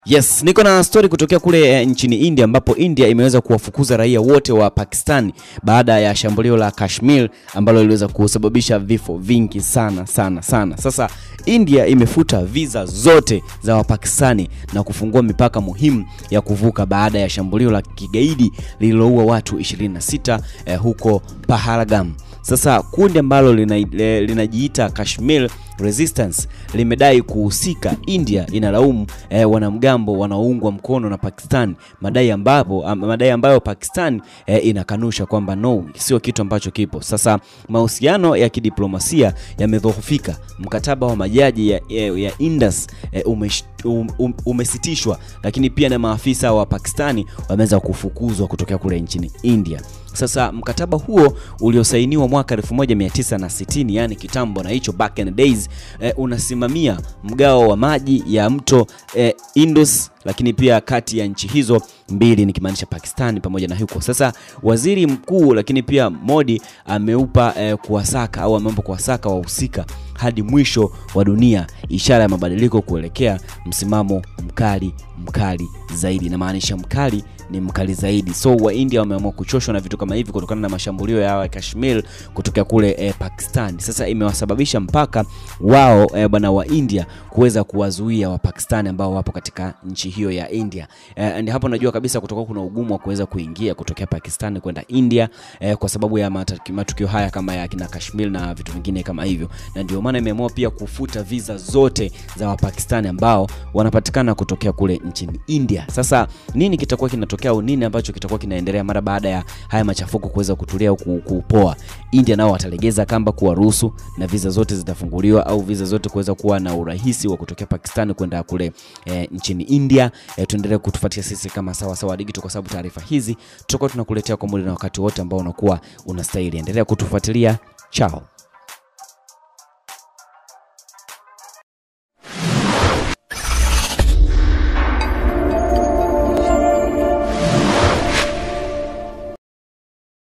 Yes, niko na story kutokea kule nchini India ambapo India imeweza kuwafukuza raia wote wa Pakistan baada ya shambulio la Kashmir ambalo liliweza kusababisha vifo vingi sana. Sasa India imefuta visa zote za Wapakistani na kufungua mipaka muhimu ya kuvuka baada ya shambulio la kigaidi lililoua watu 26 huko Pahalgam. Sasa kundi ambalo linajiita Kashmir Resistance limedai kuhusika. India inalaumu wanamgambo wanaoungwa mkono na Pakistan, madai ambayo Pakistan inakanusha kwamba no, sio kitu ambacho kipo. Sasa mahusiano ya kidiplomasia yamedhoofika. Mkataba wa majaji ya Indus umesitishwa, lakini pia na maafisa wa Pakistani wameweza kufukuzwa kutokea kule nchini India. Sasa mkataba huo uliosainiwa mwaka 1960, yani kitambo na hicho back in the days, unasimamia mgao wa maji ya mto Indus, lakini pia kati ya nchi hizo mbili nikimaanisha Pakistan pamoja na huko. Sasa waziri mkuu lakini pia Modi ameupa ameomba kuwasaka wahusika hadi mwisho wa dunia, ishara ya mabadiliko kuelekea msimamo mkali zaidi, na maanisha mkali ni mkali zaidi. So wa India wameamua kuchoshwa na vitu kama hivi kutokana na mashambulio ya Kashmir kutokea kule Pakistan. Sasa imewasababisha mpaka wao bwana wa India kuweza kuwazuia wa Pakistan ambao wapo katika nchi hiyo ya India. And hapo najua kabisa kutoka kuna ugumu wa kuweza kuingia kutokea Pakistan kwenda India kwa sababu ya matukio haya kama ya kina Kashmir na vitu vingine kama hivyo. Na ndio maana imeamua pia kufuta visa zote za wa Pakistan ambao wanapatikana kutokea kule nchini India. Sasa nini kitakuwa kinatokea au nini ambacho kitakuwa kinaendelea mara baada ya haya machafuko kuweza kutulia au kupoa? India nao watalegeza kamba kuwaruhusu na visa zote zitafunguliwa au visa zote kuweza kuwa na urahisi wa kutokea Pakistan kwenda kule nchini India. Tuendelee kutufuatia sisi kama Sawasawa Digital kwa sababu taarifa hizi tutakuwa tunakuletea kwa muda na wakati wote ambao unakuwa unastahili. Endelea kutufuatilia. Ciao.